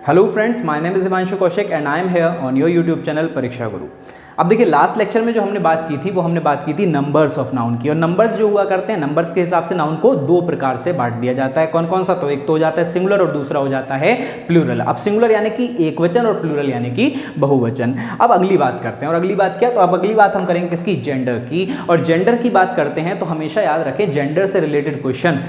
Hello friends, my name is Himanshu Kaushik and I am here on your YouTube channel परीक्षा गुरु। अब देखिए, last lecture में जो हमने बात की थी वो हमने बात की थी नंबर्स ऑफ नाउन की। और नंबर्स जो हुआ करते हैं, नंबर्स के हिसाब से नाउन को दो प्रकार से बांट दिया जाता है। कौन कौन सा? तो एक तो हो जाता है सिंगुलर और दूसरा हो जाता है प्लूरल। अब सिंगुलर यानी कि एक वचन और प्लूरल यानी कि बहुवचन। अब अगली बात करते हैं, और अगली बात क्या? तो अब अगली बात हम करेंगे किसकी? जेंडर की। और जेंडर की बात करते हैं तो हमेशा याद रखें, जेंडर से रिलेटेड क्वेश्चन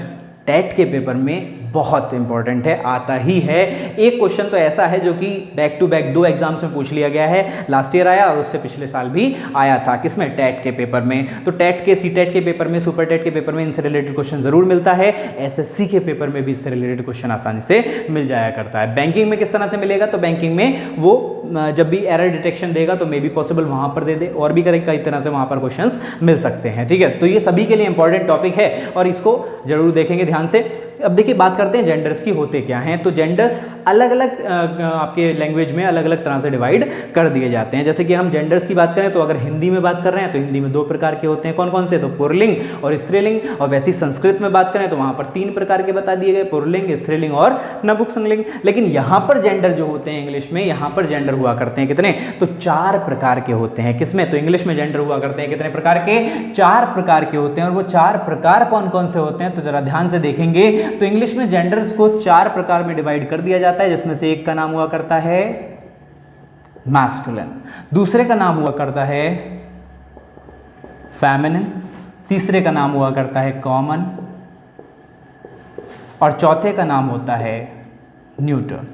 टेट के पेपर में बहुत इंपॉर्टेंट है, आता ही है। एक क्वेश्चन तो ऐसा है जो कि बैक टू बैक दो एग्जाम्स में पूछ लिया गया है। लास्ट ईयर आया और उससे पिछले साल भी आया था। किसमें? टेट के पेपर में। तो टेट के, सी टेट के पेपर में, सुपर टेट के पेपर में इनसे रिलेटेड क्वेश्चन जरूर मिलता है। एसएससी के पेपर में भी इससे रिलेटेड क्वेश्चन आसानी से मिल जाया करता है। बैंकिंग में किस तरह से मिलेगा? तो बैंकिंग में वो जब भी एरर डिटेक्शन देगा तो मे बी पॉसिबल वहां पर दे दे, और भी कई तरह से वहां पर क्वेश्चंस मिल सकते हैं। ठीक है, तो ये सभी के लिए इंपॉर्टेंट टॉपिक है और इसको जरूर देखेंगे ध्यान से। अब देखिए, बात करते हैं जेंडर्स की होते क्या हैं। तो जेंडर्स अलग अलग आपके लैंग्वेज में अलग अलग तरह से डिवाइड कर दिए जाते हैं। जैसे कि हम जेंडर्स की बात करें तो अगर हिंदी में बात कर रहे हैं तो हिंदी में दो प्रकार के होते हैं। कौन कौन से? तो पुल्लिंग और स्त्रीलिंग। और वैसे ही संस्कृत में बात करें तो वहां पर तीन प्रकार के बता दिए गए, पुल्लिंग, स्त्रीलिंग और नपुंसकलिंग। लेकिन यहां पर जेंडर जो होते हैं इंग्लिश में, यहां पर जेंडर हुआ करते हैं कितने? तो चार प्रकार के होते हैं। किसमें? तो इंग्लिश में जेंडर हुआ करते हैं कितने प्रकार के? चार प्रकार के होते हैं। और वो चार प्रकार कौन कौन से होते हैं तो जरा ध्यान से देखेंगे। तो इंग्लिश में जेंडर्स को चार प्रकार में डिवाइड कर दिया जाता है, जिसमें से एक का नाम हुआ करता है मैस्कुलिन, दूसरे का नाम हुआ करता है फेमिनिन, तीसरे का नाम हुआ करता है कॉमन, और चौथे का नाम होता है न्यूट्रल।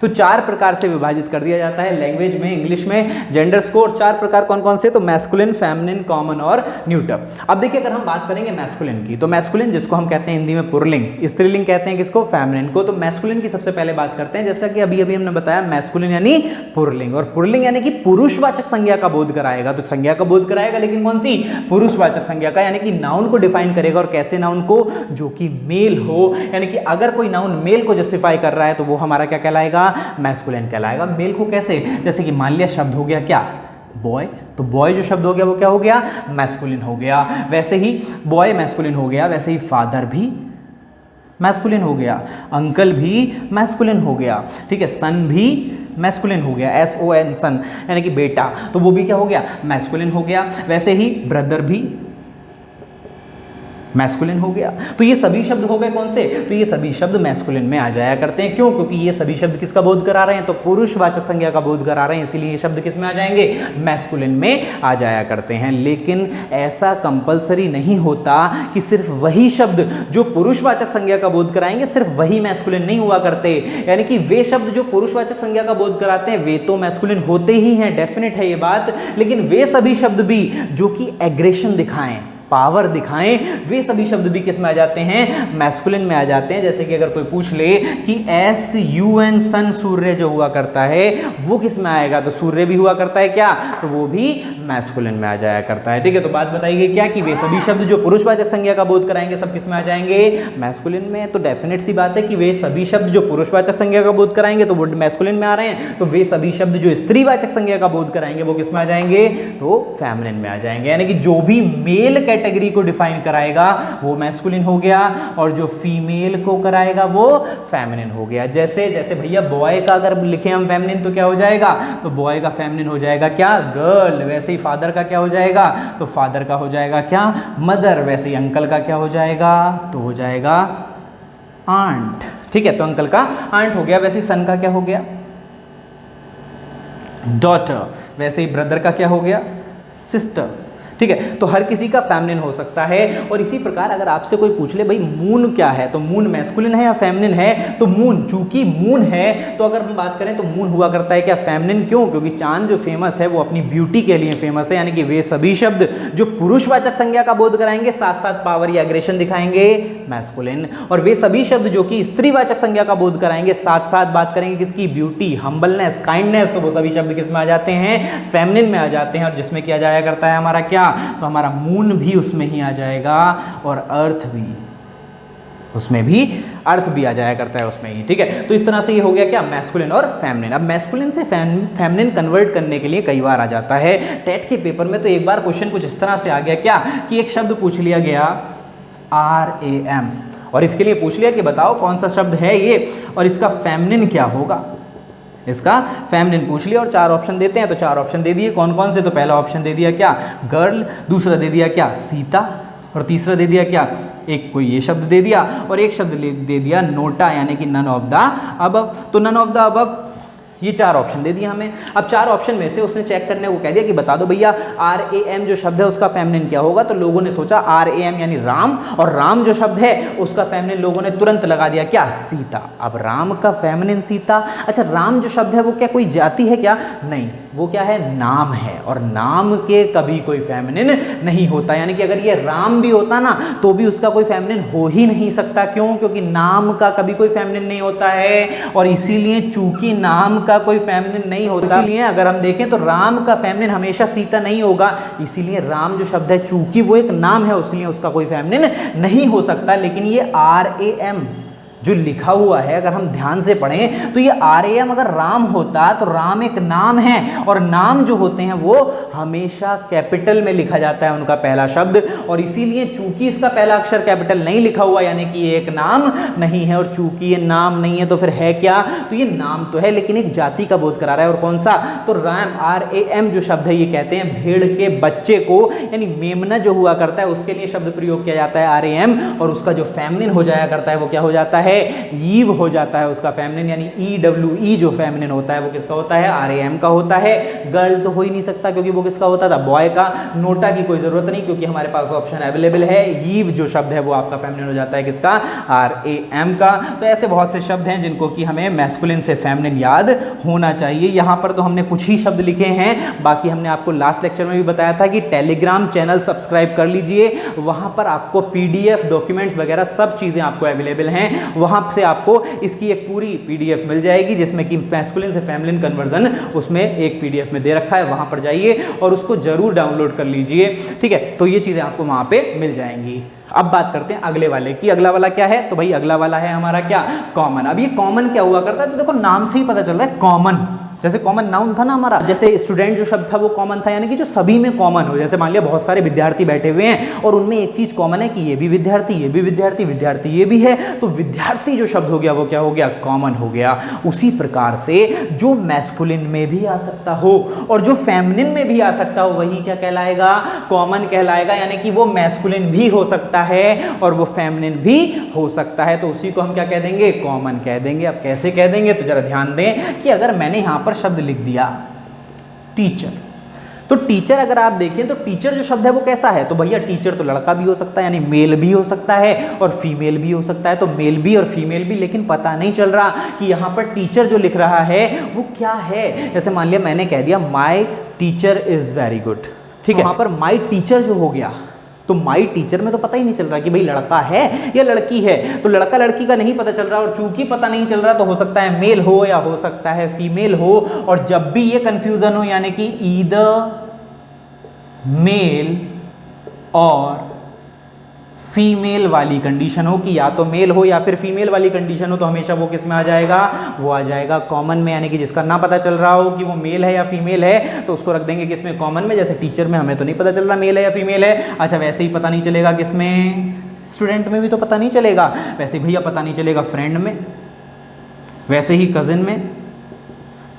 तो चार प्रकार से विभाजित कर दिया जाता है लैंग्वेज में, इंग्लिश में जेंडर्स को। और चार प्रकार कौन कौन से? तो मैस्कुलिन, फेमिनिन, कॉमन और न्यूटर। अब देखिए, अगर हम बात करेंगे मैस्कुलिन की, तो मैस्कुलिन जिसको हम कहते हैं हिंदी में पुल्लिंग, स्त्रीलिंग कहते हैं किसको? फेमिनिन को। तो मैस्कुलिन की सबसे पहले बात करते हैं। जैसा कि अभी अभी हमने बताया, मैस्कुलिन यानी पुल्लिंग, और पुल्लिंग यानी कि पुरुषवाचक संज्ञा का बोध कराएगा। तो संज्ञा का बोध कराएगा, लेकिन कौन सी? पुरुषवाचक संज्ञा का, यानी कि नाउन को डिफाइन करेगा। और कैसे नाउन को? जो कि मेल हो, यानी कि अगर कोई नाउन मेल को जस्टिफाई कर रहा है तो वो हमारा क्या कहलाएगा? मैस्कुलिन कहलाएगा। मेल को कैसे? जैसे कि मान लिया शब्द हो गया क्या? बॉय, तो बॉय जो शब्द हो गया वो क्या हो गया? मैस्कुलिन हो गया। वैसे ही बॉय मैस्कुलिन हो गया, वैसे ही फादर भी मैस्कुलिन हो गया, अंकल भी मैस्कुलिन हो गया। ठीक है, सन भी मैस्कुलिन हो गया, SON सन यानी कि बेटा, तो वो भी क्या हो गया? मैस्कुलिन हो गया। वैसे ही ब्रदर भी मैस्कुलिन हो गया। तो ये सभी शब्द हो गए कौन से? तो ये सभी शब्द मैस्कुलिन में आ जाया करते हैं। क्यों? क्योंकि ये सभी शब्द किसका बोध करा रहे हैं? तो पुरुषवाचक संज्ञा का बोध करा रहे हैं, इसीलिए ये शब्द किस में आ जाएंगे? मैस्कुलिन में आ जाया करते हैं। लेकिन ऐसा कंपलसरी नहीं होता कि सिर्फ वही शब्द जो पुरुषवाचक संज्ञा का बोध कराएंगे सिर्फ वही मैस्कुलिन नहीं हुआ करते। यानी कि वे शब्द जो पुरुषवाचक संज्ञा का बोध कराते हैं वे तो मैस्कुलिन होते ही हैं, डेफिनेट है ये बात। लेकिन वे सभी शब्द भी जो कि एग्रेशन दिखाएं, पावर दिखाएं, वे सभी शब्द भी किस में आ जाते हैं? मैस्कुलिन में आ जाते हैं। जैसे कि अगर कोई पूछ ले कि SUN सन, सूर्य जो हुआ करता है वो किस में आएगा? तो सूर्य भी हुआ करता है क्या? तो वो भी मैस्कुलिन में आ जाया करता है। ठीक है, तो बात बताई गई क्या? कि वे सभी शब्द जो पुरुषवाचक संज्ञा का बोध कराएंगे सब किस में आ जाएंगे? मैस्कुलिन में। तो डेफिनेट सी बात है कि वे सभी शब्द जो पुरुषवाचक संज्ञा का बोध कराएंगे तो वो मैस्कुलिन में आ रहे हैं। तो वे सभी शब्द जो स्त्रीवाचक संज्ञा का बोध कराएंगे वो किस में आ जाएंगे? तो फेमिनिन में आ जाएंगे। यानी कि जो भी मेल कैटेगरी को डिफाइन कराएगा वो मैस्कुलिन हो गया, और जो फीमेल को कराएगा वो फेमिनिन हो गया। जैसे जैसे भैया बॉय का अगर लिखे हम फेमिनिन तो क्या हो जाएगा? तो बॉय का फेमिनिन हो जाएगा क्या? गर्ल। वैसे ही फादर का क्या हो जाएगा? तो फादर का हो जाएगा क्या? मदर। वैसे ही अंकल का क्या हो जाएगा? तो हो जाएगा आंट। ठीक है, तो अंकल का आंट हो गया। वैसे ही सन का क्या हो गया? डॉटर। वैसे ही ब्रदर का क्या हो गया? सिस्टर। ठीक है, तो हर किसी का फेमिनिन हो सकता है। और इसी प्रकार अगर आपसे कोई पूछ ले भाई मून क्या है, तो मून मैस्कुलिन है या फेमिनिन है? तो मून, चूंकि मून है तो अगर हम बात करें तो मून हुआ करता है क्या? फेमिनिन। क्यों? क्योंकि चांद जो फेमस है वो अपनी ब्यूटी के लिए फेमस है। यानी कि वे सभी शब्द जो पुरुषवाचक संज्ञा का बोध कराएंगे साथ साथ पावर या एग्रेशन दिखाएंगे, मैस्कुलिन। और वे सभी शब्द जो कि स्त्रीवाचक संज्ञा का बोध कराएंगे साथ साथ बात करेंगे किसकी? ब्यूटी, हम्बलनेस, काइंडनेस, तो वो सभी शब्द किस में आ जाते हैं? फेमिनिन में आ जाते हैं। और जिसमें किया जाया करता है हमारा क्या? तो हमारा मून भी उसमें ही आ जाएगा, और अर्थ भी उसमें भी, अर्थ भी आ जाया करता है उसमें ही। ठीक है, तो इस तरह से ये हो गया क्या? मैस्कुलिन और फेमिनिन। अब मैस्कुलिन से फेमिनिन कन्वर्ट करने के लिए कई बार आ जाता है टेट के पेपर में। तो एक बार क्वेश्चन कुछ इस तरह से आ गया क्या कि एक शब्द पूछ लिया गया RAM, और इसके लिए पूछ लिया कि बताओ कौन सा शब्द है ये और इसका फेमिनिन क्या होगा। इसका फेमिनिन पूछ लिया और 4 ऑप्शन देते हैं, तो 4 ऑप्शन दे दिए। कौन कौन से? तो पहला ऑप्शन दे दिया क्या? गर्ल, दूसरा दे दिया क्या? सीता, और तीसरा दे दिया क्या? एक कोई ये शब्द दे दिया, और एक शब्द दे दिया नोटा, यानी कि नन ऑफ द अबव। तो नन ऑफ द अबव ये 4 ऑप्शन दे दिए हमें। अब 4 ऑप्शन में से उसने चेक करने को कह दिया कि बता दो भैया RAM जो शब्द है उसका फेमिनिन क्या होगा। तो लोगों ने सोचा RAM यानी राम, और राम जो शब्द है उसका फेमिनिन लोगों ने तुरंत लगा दिया क्या? सीता। अब राम का फेमिनिन सीता। अच्छा, राम जो शब्द है वो क्या कोई जाति है क्या? नहीं, वो क्या है? नाम है, और नाम के कभी कोई फेमिनिन नहीं होता। यानी कि अगर ये राम भी होता ना तो भी उसका कोई फेमिनिन हो ही नहीं सकता। क्यों? क्योंकि नाम का कभी कोई फेमिनिन नहीं होता है, और इसीलिए चूंकि नाम का कोई फेमिनिन नहीं होता, इसीलिए अगर हम देखें तो राम का फेमिनिन हमेशा सीता नहीं होगा। इसीलिए राम जो शब्द है चूंकि वो एक नाम है इसलिए उसका कोई फेमिनिन नहीं हो सकता। लेकिन ये RAM जो लिखा हुआ है अगर हम ध्यान से पढ़ें तो ये RAM अगर राम होता तो राम एक नाम है, और नाम जो होते हैं वो हमेशा कैपिटल में लिखा जाता है उनका पहला शब्द, और इसीलिए चूंकि इसका पहला अक्षर कैपिटल नहीं लिखा हुआ यानी कि ये एक नाम नहीं है। और चूंकि ये नाम नहीं है तो फिर है क्या? तो ये नाम तो है लेकिन एक जाति का बोध करा रहा है। और कौन सा? तो RAM जो शब्द है ये कहते हैं भेड़ के बच्चे को, यानी मेमना जो हुआ करता है उसके लिए शब्द प्रयोग किया जाता है RAM, और उसका जो फेमिनिन हो जाया करता है वो क्या हो जाता है? ईव हो जाता है उसका फेमिनिन, यानी EWE जो फेमिनिन होता है वो किसका होता है? RAM का होता है। गर्ल तो हो ही नहीं सकता क्योंकि वो किसका होता था? बॉय का। नोटा की कोई जरूरत नहीं क्योंकि हमारे पास ऑप्शन अवेलेबल है। ईव जो शब्द है वो आपका फेमिनिन हो जाता है किसका? RAM का। तो ऐसे बहुत से शब्द हैं जिनको कि हमें मैस्कुलिन से फेमिनिन याद होना चाहिए। यहाँ पर तो हमने कुछ ही शब्द लिखे हैं, बाकी हमने आपको लास्ट लेक्चर में भी बताया था कि टेलीग्राम चैनल सब्सक्राइब कर लीजिए, वहाँ पर आपको PDF डॉक्यूमेंट्स वगैरह सब चीज़ें आपको अवेलेबल हैं। वहाँ से आपको इसकी एक पूरी PDF मिल जाएगी जिसमें कि मैस्कुलिन से फेमिनिन कन्वर्जन उसमें एक PDF में दे रखा है। वहाँ पर जाइए और उसको जरूर डाउनलोड कर लीजिए, ठीक है। तो ये चीज़ें आपको वहाँ पे मिल जाएंगी। अब बात करते हैं अगले वाले की। अगला वाला क्या है? तो भाई अगला वाला है हमारा क्या? कॉमन। अब ये कॉमन क्या हुआ करता है? तो देखो नाम से ही पता चल रहा है कॉमन। जैसे कॉमन नाउन था ना हमारा, जैसे स्टूडेंट जो शब्द था वो कॉमन था, यानी कि जो सभी में कॉमन हो। जैसे मान लिया बहुत सारे विद्यार्थी बैठे हुए हैं और उनमें एक चीज कॉमन है कि ये भी विद्यार्थी, ये भी विद्यार्थी, विद्यार्थी ये भी है, तो विद्यार्थी जो शब्द हो गया वो क्या हो गया? कॉमन हो गया। उसी प्रकार से जो मैस्कुलिन में भी आ सकता हो और जो फेमिनिन में भी आ सकता हो वही क्या कहलाएगा? कॉमन कहलाएगा। यानी कि वो मैस्कुलिन भी हो सकता है और वो फेमिनिन भी हो सकता है, तो उसी को हम क्या कह देंगे? कॉमन कह देंगे। अब कैसे कह देंगे? तो जरा ध्यान दें कि अगर मैंने यहां पर शब्द लिख दिया टीचर, तो टीचर अगर आप देखें तो टीचर जो शब्द है वो कैसा है? तो भैया टीचर तो लड़का भी हो सकता है, यानी मेल भी हो सकता है और फीमेल भी हो सकता है। तो मेल भी और फीमेल भी, लेकिन पता नहीं चल रहा कि यहां पर टीचर जो लिख रहा है वो क्या है। जैसे मान लिया मैंने कह दिया my teacher is very good, ठीक है। वहां पर माई टीचर जो हो गया, तो माई टीचर में तो पता ही नहीं चल रहा कि भाई लड़का है या लड़की है, तो लड़का लड़की का नहीं पता चल रहा। और चूंकि पता नहीं चल रहा तो हो सकता है मेल हो या हो सकता है फीमेल हो। और जब भी ये कंफ्यूजन हो यानी कि ईदर मेल और फीमेल वाली कंडीशन हो कि या तो मेल हो या फिर फीमेल वाली कंडीशन हो, तो हमेशा वो किस में आ जाएगा? वो आ जाएगा कॉमन में। यानी कि जिसका ना पता चल रहा हो कि वो मेल है या फीमेल है तो उसको रख देंगे किसमें? कॉमन में। जैसे टीचर में हमें तो नहीं पता चल रहा मेल है या फीमेल है, अच्छा वैसे ही पता नहीं चलेगा किसमें? स्टूडेंट में भी तो पता नहीं चलेगा, वैसे भैया पता नहीं चलेगा फ्रेंड में, वैसे ही कजिन में।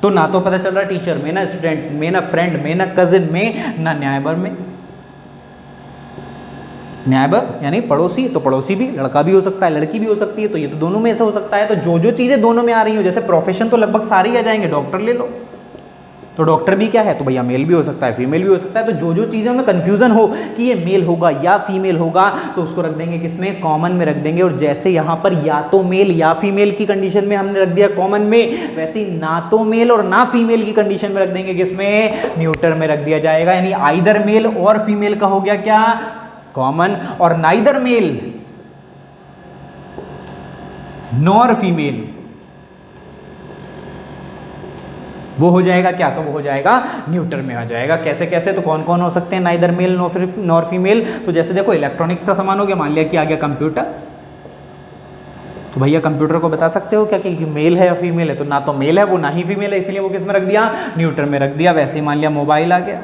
तो ना तो पता चल रहा टीचर में, ना स्टूडेंट में, ना फ्रेंड में, ना कजिन में, ना न्यायबर में। न्यायबर यानी पड़ोसी, तो पड़ोसी भी लड़का भी हो सकता है, लड़की भी हो सकती है, तो ये तो दोनों में ऐसा हो सकता है। तो जो जो चीज़ें दोनों में आ रही हो, जैसे प्रोफेशन तो लगभग सारे ही आ जाएंगे। डॉक्टर ले लो तो डॉक्टर भी क्या है? तो भैया मेल भी हो सकता है, फीमेल भी हो सकता है। तो जो जो चीज़ों में कंफ्यूजन हो कि ये मेल होगा या फीमेल होगा तो उसको रख देंगे किसमें? कॉमन में रख देंगे। और जैसे यहाँ पर या तो मेल या फीमेल की कंडीशन में हमने रख दिया कॉमन में, वैसे ही ना तो मेल और ना फीमेल की कंडीशन में रख देंगे किसमें? न्यूटर में रख दिया जाएगा। यानी आइदर मेल और फीमेल का हो गया क्या? कॉमन। और नाइदर मेल नॉर फीमेल वो हो जाएगा क्या? तो वो हो जाएगा न्यूटर में आ जाएगा। कैसे कैसे? तो कौन कौन हो सकते हैं नाइदर मेल नॉर फीमेल? तो जैसे देखो इलेक्ट्रॉनिक्स का सामान हो गया, मान लिया कि आ गया कंप्यूटर, तो भैया कंप्यूटर को बता सकते हो क्या कि मेल है या फीमेल है? तो ना तो मेल है वो ना ही फीमेल है, इसलिए वो किस में रख दिया? न्यूटर में रख दिया। वैसे ही मान लिया मोबाइल आ गया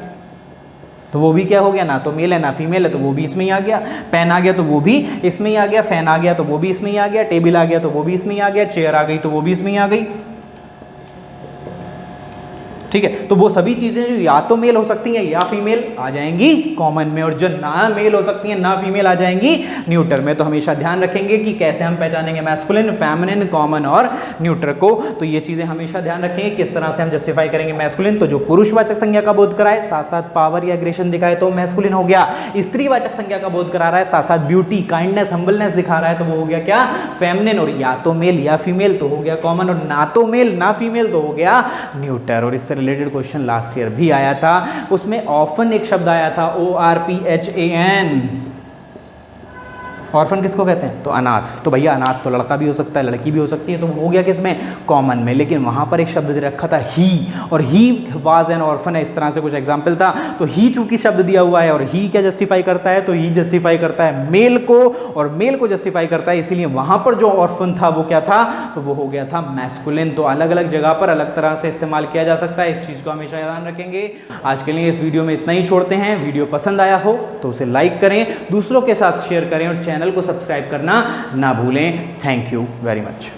तो वो भी क्या हो गया? ना तो मेल है ना फीमेल है, तो वो भी इसमें ही आ गया। पेन आ गया तो वो भी इसमें ही आ गया। फैन आ गया तो वो भी इसमें ही आ गया। टेबल आ गया तो वो भी इसमें ही आ गया। चेयर आ गई तो वो भी इसमें ही आ गई। ठीक है। तो वो सभी चीज़ें जो या तो मेल हो सकती हैं या फीमेल आ जाएंगी कॉमन में, और जो ना मेल हो सकती हैं ना फीमेल आ जाएंगी न्यूटर में। तो हमेशा ध्यान रखेंगे कि कैसे हम पहचानेंगे मैस्कुलिन, फेमिनिन, कॉमन और न्यूटर को। तो ये चीज़ें हमेशा ध्यान रखेंगे किस तरह से हम जस्टिफाई करेंगे मैस्कुलिन। तो जो पुरुषवाचक संज्ञा का बोध कराए साथ साथ पावर या एग्रेशन दिखाए तो मैस्कुलिन हो गया। स्त्रीवाचक संज्ञा का बोध करा रहा है साथ साथ ब्यूटी, काइंडनेस, हम्बलनेस दिखा रहा है तो वो हो गया क्या, फेमिनिन। और या तो मेल या फीमेल तो हो गया कॉमन, और ना तो मेल ना फीमेल तो हो गया न्यूटर। और इससे रिलेटेड क्वेश्चन लास्ट ईयर भी आया था, उसमें ऑर्फन एक शब्द आया था, ORPHAN। ऑर्फन किसको कहते हैं, तो अनाथ। तो भैया अनाथ तो लड़का भी हो सकता है लड़की भी हो सकती है, तो हो गया किसमें, कॉमन में। लेकिन वहाँ पर एक शब्द दे रखा था ही, और ही वाज एन ऑर्फन है, इस तरह से कुछ एग्जाम्पल था। तो ही चूंकि शब्द दिया हुआ है और ही क्या जस्टिफाई करता है, तो ही जस्टिफाई करता है मेल को, और मेल को जस्टिफाई करता है, इसीलिए वहाँ पर जो ऑर्फन था वो क्या था, तो वो हो गया था मैस्कुलिन। तो अलग अलग जगह पर अलग तरह से इस्तेमाल किया जा सकता है, इस चीज़ को हमेशा ध्यान रखेंगे। आज के लिए इस वीडियो में इतना ही छोड़ते हैं। वीडियो पसंद आया हो तो उसे लाइक करें, दूसरों के साथ शेयर करें और चैनल को सब्सक्राइब करना ना भूलें। Thank you very much.